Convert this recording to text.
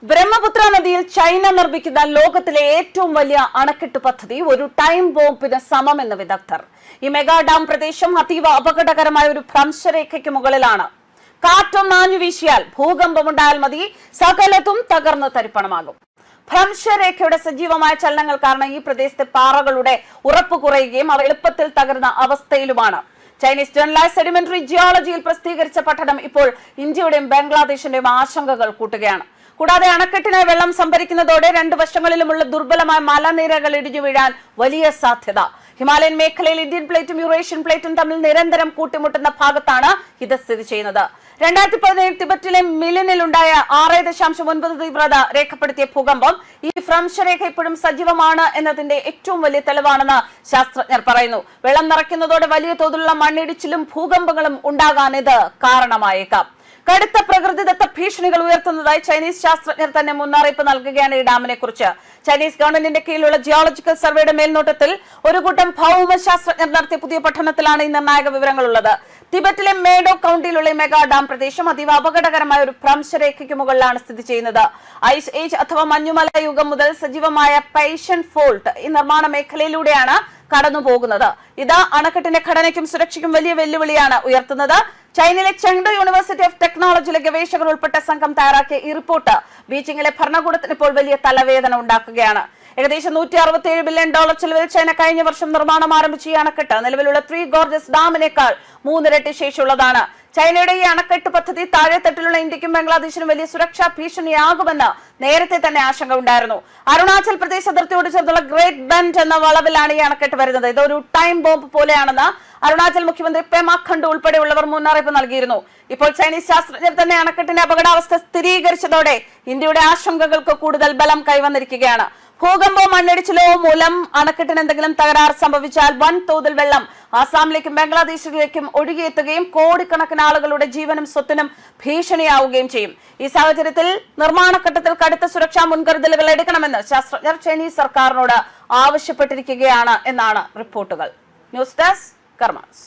ബ്രഹ്മപുത്ര നദിയിൽ ചൈന നിർമ്മിക്കുന്ന ലോകത്തിലെ ഏറ്റവും വലിയ അണക്കെട്ട് പദ്ധതി ഒരു ടൈം ബോംബിന് സമമെന്ന് വിദഗ്ധർ. ഈ മെഗാ ഡാം പ്രദേശം അതീവ അപകടകരമായ ഒരു ഭ്രംശരേഖയ്ക്ക് മുകളിലാണ്. കാറ്റൊന്നാഞ്ഞു വീശിയാൽ ഭൂകമ്പമുണ്ടായാൽ മതി, സകലതും തകർന്ന് തരിപ്പണമാകും. ഭ്രംശരേഖയുടെ സജീവമായ ചലനങ്ങൾ കാരണം ഈ പ്രദേശത്തെ പാറകളുടെ ഉറപ്പ് കുറയുകയും അവ എളുപ്പത്തിൽ തകർന്ന അവസ്ഥയിലുമാണ്. ചൈനീസ് ജേർണലായ സെഡിമെന്ററി ജിയോളജിയിൽ പ്രസിദ്ധീകരിച്ച പഠനം ഇപ്പോൾ ഇന്ത്യയുടെയും ബംഗ്ലാദേശിന്റെയും ആശങ്കകൾ കൂട്ടുകയാണ്. കൂടാതെ അണക്കെട്ടിനായി വെള്ളം സംഭരിക്കുന്നതോടെ രണ്ട് വശങ്ങളിലുമുള്ള ദുർബലമായ മലനിരകൾ ഇടിഞ്ഞു വീഴാൻ വലിയ സാധ്യത. ഹിമാലയൻ മേഖലയിൽ ഇന്ത്യൻ പ്ലേറ്റും യൂറേഷ്യൻ പ്ലേറ്റും തമ്മിൽ നിരന്തരം കൂട്ടിമുട്ടുന്ന ഭാഗത്താണ് ഇത് സ്ഥിതി ചെയ്യുന്നത്. 2017 ടിബറ്റിലെ മിലിനിലുണ്ടായ 6.9 തീവ്രത രേഖപ്പെടുത്തിയ ഭൂകമ്പം ഈ ഭ്രംശരേഖ ഇപ്പോഴും സജീവമാണ് എന്നതിന്റെ ഏറ്റവും വലിയ തെളിവാണെന്ന് ശാസ്ത്രജ്ഞർ പറയുന്നു. വെള്ളം നിറയ്ക്കുന്നതോടെ വലിയ തോതിലുള്ള മണ്ണിടിച്ചിലും ഭൂകമ്പങ്ങളും ഉണ്ടാകാൻ ഇത് കാരണമായേക്കാം. കടുത്ത പ്രകൃതിദത്ത ഭീഷണികൾ ഉയർത്തുന്നതായി ചൈനീസ് ശാസ്ത്രജ്ഞർ തന്നെ മുന്നറിയിപ്പ് നൽകുകയാണ് ഈ ഡാമിനെ കുറിച്ച്. ചൈനീസ് ഗവൺമെന്റിന്റെ കീഴിലുള്ള ജിയോളജിക്കൽ സർവേയുടെ മേൽനോട്ടത്തിൽ ഒരു കൂട്ടം ഭൗമശാസ്ത്രജ്ഞർ നടത്തിയ പുതിയ പഠനത്തിലാണ് ഈ നിർണായക വിവരങ്ങളുള്ളത്. ടിബറ്റിലെ മേഡോ കൌണ്ടിയിലുള്ള മെഗാ ഡാം പ്രദേശം അതീവ അപകടകരമായ ഒരു ഭ്രംശരേഖയ്ക്ക് മുകളിലാണ് സ്ഥിതി ചെയ്യുന്നത്. ഐസ് ഏജ് അഥവാ മഞ്ഞുമല യുഗം മുതൽ സജീവമായ പൈഷൻ ഫോൾട്ട് ഈ നിർമ്മാണ മേഖലയിലൂടെയാണ് കടന്നു പോകുന്നത്. ഇത് അണക്കെട്ടിന്റെ ഘടനയ്ക്കും സുരക്ഷയ്ക്കും വലിയ വെല്ലുവിളിയാണ് ഉയർത്തുന്നത്. ചൈനയിലെ ചെങ്ഡു യൂണിവേഴ്സിറ്റി ഓഫ് ടെക്നോളജിയിലെ ഗവേഷകർ ഉൾപ്പെട്ട സംഘം തയ്യാറാക്കിയ ഈ റിപ്പോർട്ട് ബീജിംഗിലെ ഭരണകൂടത്തിന് ഇപ്പോൾ വലിയ തലവേദന ഉണ്ടാക്കുകയാണ്. ഏകദേശം $167 ബില്യൺ ചെലവിൽ ചൈന കഴിഞ്ഞ വർഷം നിർമ്മാണം ആരംഭിച്ച ഈ അണക്കെട്ട് നിലവിലുള്ള 3 ഗോർജസ് ഡാമിനേക്കാൾ 3 ഇരട്ടി ശേഷിയുള്ളതാണ്. ചൈനയുടെ ഈ അണക്കെട്ട് പദ്ധതി താഴെത്തട്ടിലുള്ള ഇന്ത്യക്കും ബംഗ്ലാദേശിനും വലിയ സുരക്ഷാ ഭീഷണിയാകുമെന്ന് നേരത്തെ തന്നെ ആശങ്ക ഉണ്ടായിരുന്നു. അരുണാചൽ പ്രദേശ് അതിർത്തിയോട് ചേർന്നുള്ള ഗ്രേറ്റ് ബെൻഡ് എന്ന വളവിലാണ് ഈ അണക്കെട്ട് വരുന്നത്. ഇതൊരു ടൈം ബോംബ് പോലെയാണെന്ന് അരുണാചൽ മുഖ്യമന്ത്രി പെമാ ഖണ്ഡു ഉൾപ്പെടെയുള്ളവർ മുന്നറിയിപ്പ് നൽകിയിരുന്നു. ഇപ്പോൾ ചൈനീസ് ശാസ്ത്രജ്ഞർ തന്നെ അണക്കെട്ടിന്റെ അപകടാവസ്ഥ സ്ഥിരീകരിച്ചതോടെ ഇന്ത്യയുടെ ആശങ്കകൾക്ക് കൂടുതൽ ബലം കൈവന്നിരിക്കുകയാണ്. ഭൂകമ്പോ മണ്ണിടിച്ചിലോ മൂലം അണക്കെട്ടിന് എന്തെങ്കിലും തകരാർ സംഭവിച്ചാൽ വൻതോതിൽ വെള്ളം ആസാമിലേക്കും ബംഗ്ലാദേശിലേക്കും ഒഴുകിയെത്തുകയും കോടിക്കണക്കിന് ആളുകളുടെ ജീവനും സ്വത്തിനും ഭീഷണിയാവുകയും ചെയ്യും. ഈ സാഹചര്യത്തിൽ നിർമ്മാണഘട്ടത്തിൽ കടുത്ത സുരക്ഷാ മുൻകരുതലുകൾ എടുക്കണമെന്ന് ശാസ്ത്രജ്ഞർ ചൈനീസ് സർക്കാരിനോട് ആവശ്യപ്പെട്ടിരിക്കുകയാണ് എന്നാണ് റിപ്പോർട്ടുകൾ. News desk karmas.